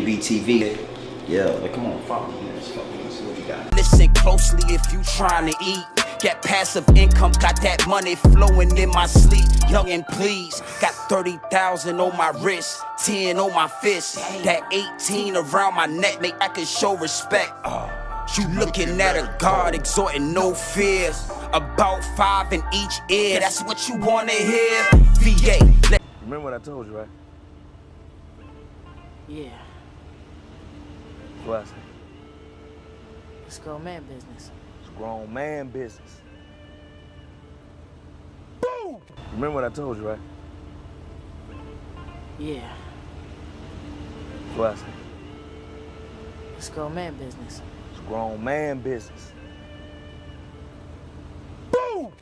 G&B TV. Yeah, like, come on, follow me. Let's see what we got. Listen closely if you trying to eat. Get passive income, got that money flowing in my sleep. Young and please, got 30,000 on my wrist, 10 on my fist, that 18 around my neck, make I can show respect. You looking at a God exhorting no fear, about 5 in each ear, that's what you wanna hear. VA. Remember what I told you, right? Yeah, What I say? it's grown man business. It's grown man business. Boom! Remember what I told you, right? Yeah, What I say? it's grown man business. It's grown man business. Boom!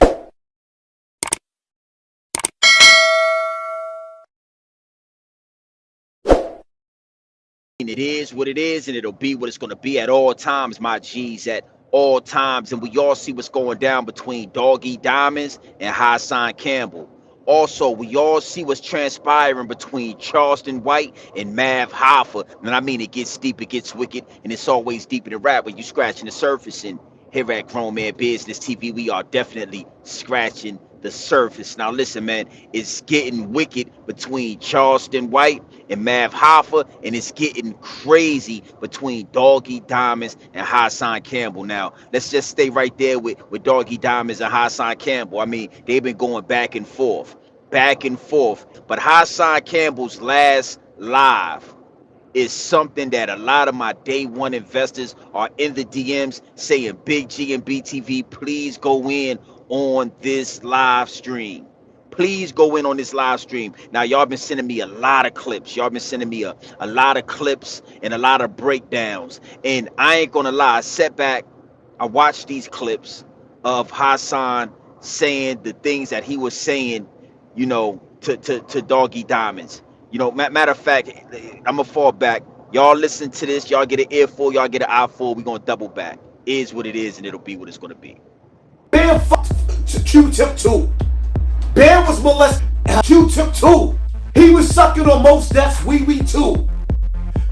And it is what it is, and it'll be what it's going to be at all times, my G's, at all times. And we all see what's going down between Doggy Diamonds and Hassan Campbell. Also, we all see what's transpiring between Charleston White and Mav Hoffa. And I mean, it gets deep, it gets wicked, and it's always deeper than rap when you scratching the surface. And here at Grown Man Business TV, we are definitely scratching the surface. Now listen, man, it's getting wicked between Charleston White and Mav Hoffa, and it's getting crazy between Doggy Diamonds and Hassan Campbell. Now let's just stay right there with Doggy Diamonds and Hassan Campbell. I mean, they've been going back and forth, but Hassan Campbell's last live is something that a lot of my day one investors are in the DMs saying, Big G and BTV, please go in on this live stream. Please go in on this live stream. Now, y'all been sending me a lot of clips. Y'all been sending me a lot of clips and a lot of breakdowns. And I ain't gonna lie, I sat back, I watched these clips of Hassan saying the things that he was saying, you know, to Doggy Diamonds. You know, matter of fact, I'm gonna fall back. Y'all listen to this. Y'all get an earful. Y'all get an eye full. We're gonna double back. Is what it is, and it'll be what it's gonna be. Bear fucked Q-Tip 2. Bear was molested Q-Tip 2. He was sucking on most deaths wee-wee 2.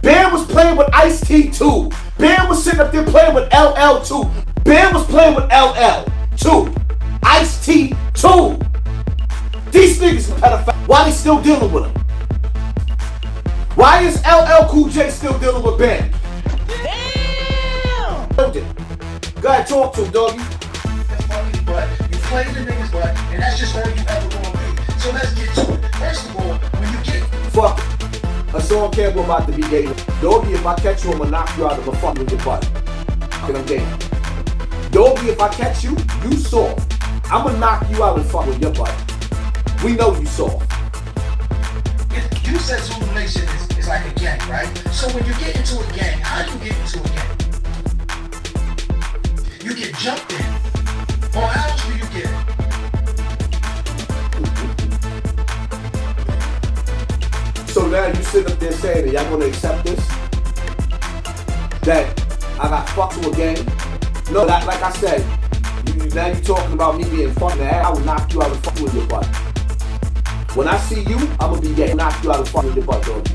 Bear was playing with Ice-T 2. Bear was sitting up there playing with LL 2. Bear was playing with LL 2. Ice-T 2. These niggas are pedophiles. Why they still dealing with him? Why is LL Cool J still dealing with Ben? Damn! Go ahead, talk to him, doggy. Fucking butt. You play the niggas butt, and that's just all you ever gonna be. So let's get to it. First of all, when you get fuck Hassan Campbell about to be gay. Doggy, if I catch you, I'ma knock you out of a fuck with your butt. Cause I'm gay. Doggy, if I catch you, you soft. I'ma knock you out and fuck with your butt. We know you soft. You said Zulu Nation is like a gang, right? So when you get into a gang, how do you get into a gang? You get jumped in. Or how else do you get it? So now you sit up there saying that y'all gonna accept this? That I got fucked to a gang? No, that, like I said, now you talking about me being fucking the ass, I will knock you out and fuck with your butt. When I see you, I'm gonna be gay. Knock you out and fuck with your butt, dog.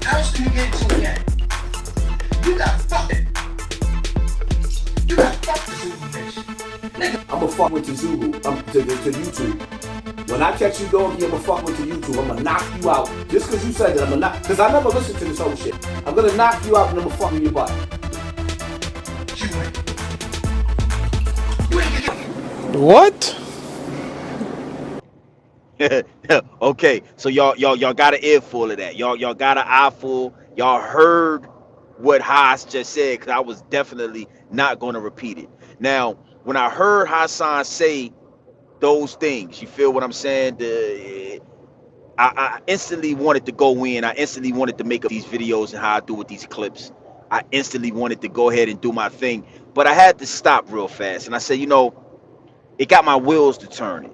How else do you get into a gang? You got fucking. You got fucked the Zulu Nation. Nigga. I'ma fuck with the Zulu, to YouTube. When I catch you, doggy, I'ma fuck with the YouTube. I'ma knock you out. Just cause you said that, I'ma knock, cause I never listened to this whole shit. I'm gonna knock you out and I'ma fuck with your butt. You ain't. You ain't getting. What? Okay, so y'all got an earful of that. Y'all got an eyeful. Y'all heard what Haas just said, because I was definitely not going to repeat it. Now, when I heard Hassan say those things, you feel what I'm saying? I instantly wanted to go in. I instantly wanted to make up these videos and how I do with these clips. I instantly wanted to go ahead and do my thing, but I had to stop real fast. And I said, you know, it got my wheels to turning.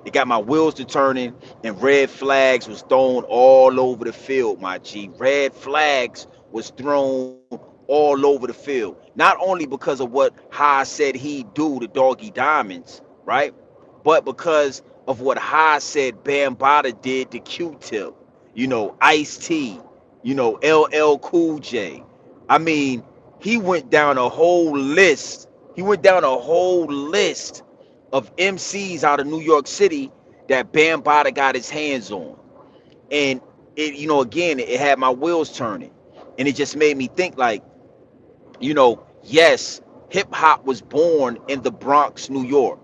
It got my wheels to turning, and red flags was thrown all over the field, my G. Red flags was thrown all over the field. Not only because of what Haas said he'd do to Doggy Diamonds, right? But because of what Haas said Bambaataa did to Q-Tip. You know, Ice-T, You know, LL Cool J. I mean, he went down a whole list. He went down a whole list of MCs out of New York City that Bam Bada got his hands on. And it, you know, again, it had my wheels turning. And it just made me think like, you know, yes, hip hop was born in the Bronx, New York.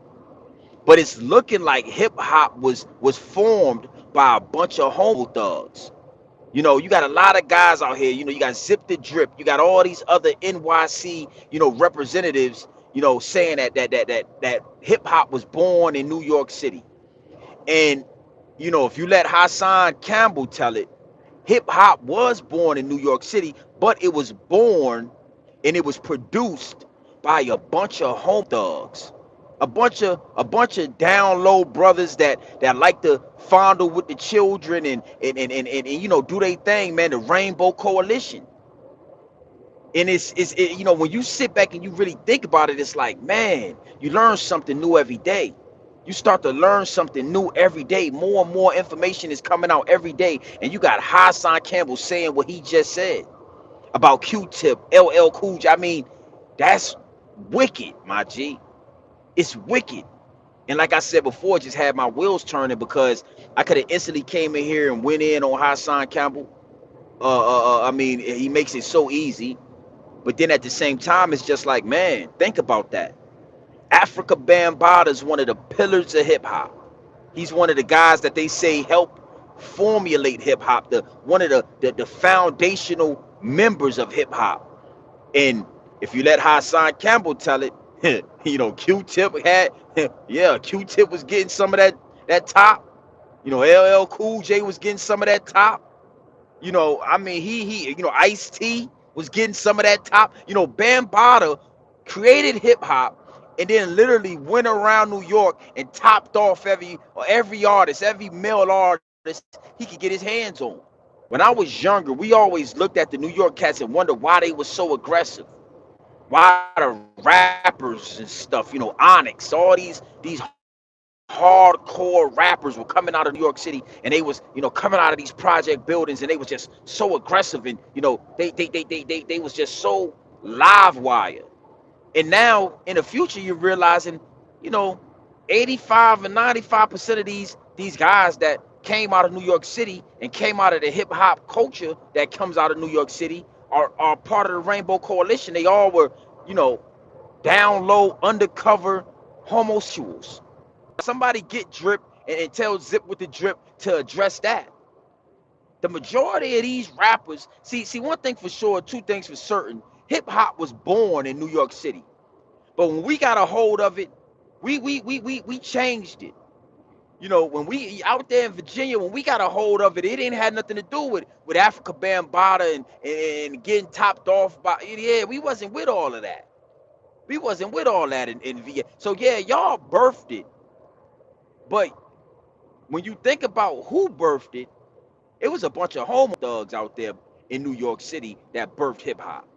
But it's looking like hip hop was formed by a bunch of homo thugs. You know, you got a lot of guys out here. You know, you got Zip the Drip. You got all these other NYC, you know, representatives. You know, saying that hip hop was born in New York City. And you know, if you let Hassan Campbell tell it, hip hop was born in New York City, but it was born and it was produced by a bunch of home thugs, a bunch of down low brothers that like to fondle with the children and you know do their thing, man. The Rainbow Coalition. And you know, when you sit back and you really think about it, it's like, man, you learn something new every day. You start to learn something new every day. More and more information is coming out every day. And you got Hassan Campbell saying what he just said about Q-Tip, LL Cool J. I mean, that's wicked, my G. It's wicked. And like I said before, it just had my wheels turning because I could have instantly came in here and went in on Hassan Campbell. I mean, he makes it so easy. But then at the same time, it's just like, man, think about that. Africa Bambaataa is one of the pillars of hip hop. He's one of the guys that they say helped formulate hip hop, one of the foundational members of hip hop. And if you let Hassan Campbell tell it, you know, Q-Tip had, yeah, Q-Tip was getting some of that top. You know, LL Cool J was getting some of that top. You know, I mean, you know, Ice-T was getting some of that top. You know, Bambaataa created hip hop and then literally went around New York and topped off every artist, every male artist he could get his hands on. When I was younger, we always looked at the New York cats and wondered why they were so aggressive. Why the rappers and stuff, you know, Onyx, all these hardcore rappers were coming out of New York City and they was, you know, coming out of these project buildings and they was just so aggressive and, you know, they was just so live wire. And now in the future, you're realizing, you know, 85 and 95% of these guys that came out of New York City and came out of the hip hop culture that comes out of New York City are part of the Rainbow Coalition. They all were, you know, down low, undercover homosexuals. Somebody get Drip and tell Zip with the Drip to address that. The majority of these rappers, see one thing for sure, two things for certain. Hip hop was born in New York City. But when we got a hold of it, we changed it. You know, when we out there in Virginia, when we got a hold of it, it didn't have nothing to do with Africa Bambaataa and getting topped off by, yeah, we wasn't with all of that. We wasn't with all that in VA. So yeah, y'all birthed it. But when you think about who birthed it, it was a bunch of homo thugs out there in New York City that birthed hip hop.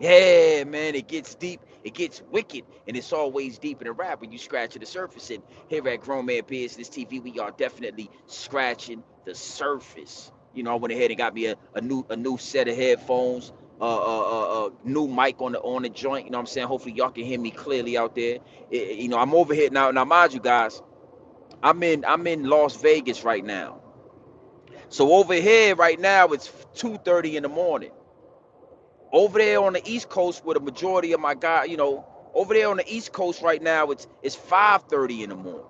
Yeah, man, it gets deep, it gets wicked, and it's always deep in the rap when you scratch the surface. And here at Grown Man Business TV, we are definitely scratching the surface. You know, I went ahead and got me a new set of headphones, new mic on the joint. You know what I'm saying? Hopefully y'all can hear me clearly out there. You know, I'm over here now. Now, mind you guys, I'm in Las Vegas right now. So over here right now, it's 2:30 in the morning. Over there on the East Coast, where the majority of my guys, you know, over there on the East Coast right now, it's 5:30 in the morning.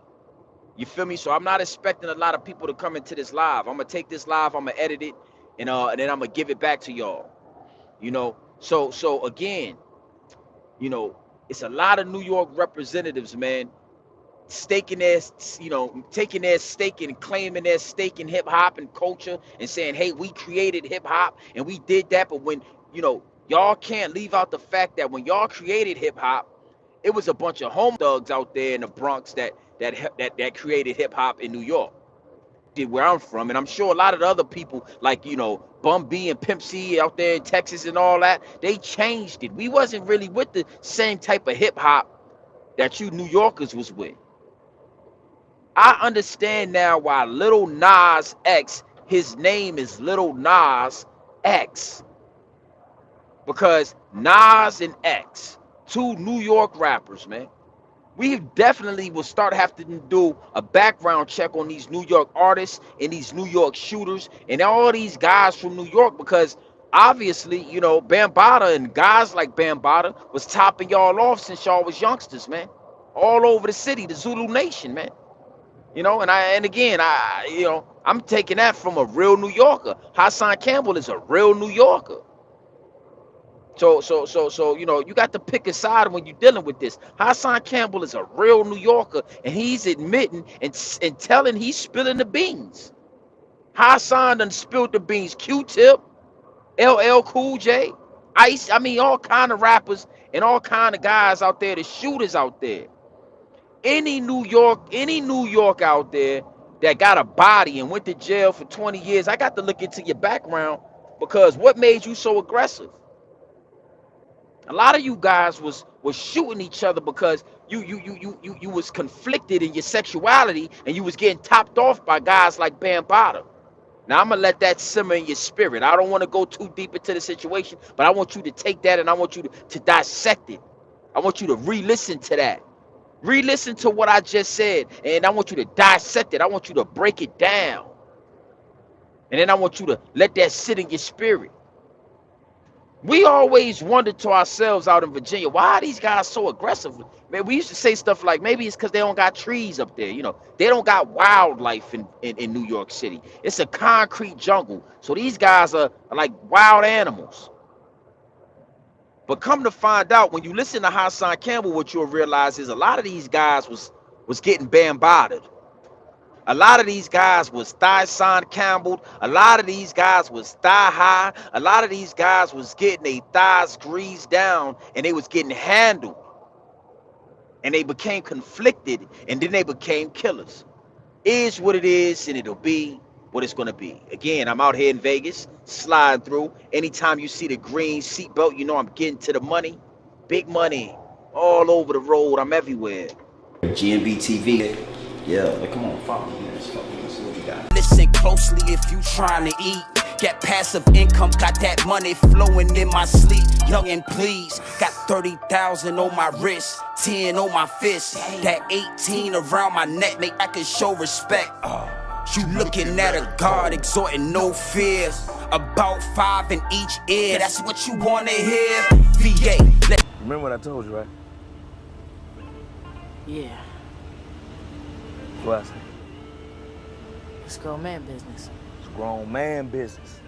You feel me? So I'm not expecting a lot of people to come into this live. I'm gonna take this live, I'm gonna edit it, and then I'm gonna give it back to y'all. You know, so again, you know, it's a lot of New York representatives, man, staking their, you know, taking their stake and claiming their stake in hip hop and culture and saying, hey, we created hip hop and we did that. But when, you know, y'all can't leave out the fact that when y'all created hip hop, it was a bunch of home thugs out there in the Bronx that created hip hop in New York, where I'm from. And I'm sure a lot of the other people like, you know, Bum B and Pimp C out there in Texas and all that, they changed it. We wasn't really with the same type of hip hop that you New Yorkers was with. I understand now why Little Nas X, his name is Little Nas X. Because Nas and X, two New York rappers, man. We definitely will start having to do a background check on these New York artists and these New York shooters and all these guys from New York, because obviously, you know, Bambaataa and guys like Bambaataa was topping y'all off since y'all was youngsters, man. All over the city, the Zulu Nation, man. You know, and again, I'm taking that from a real New Yorker. Hassan Campbell is a real New Yorker. So, you know, you got to pick a side when you're dealing with this. Hassan Campbell is a real New Yorker, and he's admitting and telling he's spilling the beans. Hassan done spilled the beans. Q-Tip, LL Cool J, Ice, I mean, all kind of rappers and all kind of guys out there, the shooters out there. Any New York out there that got a body and went to jail for 20 years, I got to look into your background, because what made you so aggressive? A lot of you guys was shooting each other because you was conflicted in your sexuality, and you was getting topped off by guys like Bambaataa. Now I'm gonna let that simmer in your spirit. I don't want to go too deep into the situation, but I want you to take that and I want you to dissect it. I want you to re-listen to that. Re-listen to what I just said, and I want you to dissect it. I want you to break it down. And then I want you to let that sit in your spirit. We always wondered to ourselves out in Virginia, why are these guys so aggressive? Man, we used to say stuff like, maybe it's because they don't got trees up there. You know, they don't got wildlife in New York City. It's a concrete jungle. So these guys are like wild animals. But come to find out, when you listen to Hassan Campbell, what you'll realize is a lot of these guys was getting Bambaataa. A lot of these guys was Hassan Campbell. A lot of these guys was thigh high. A lot of these guys was getting their thighs greased down, and they was getting handled. And they became conflicted, and then they became killers. Is what it is, and it'll be what it's gonna be. Again, I'm out here in Vegas, sliding through. Anytime you see the green seatbelt, you know I'm getting to the money. Big money, all over the road. I'm everywhere. GNB TV. Yeah, like, come on, follow me. Let's see what we got. Listen closely if you trying to eat. Get passive income, got that money flowing in my sleep. Young and please, got 30,000 on my wrist, 10 on my fist, that 18 around my neck, make I can show respect. You looking at a God exhorting no fear, about 5 in each ear, that's what you wanna hear. VA, Remember what I told you, right? Yeah, What I say? it's grown man business. It's grown man business.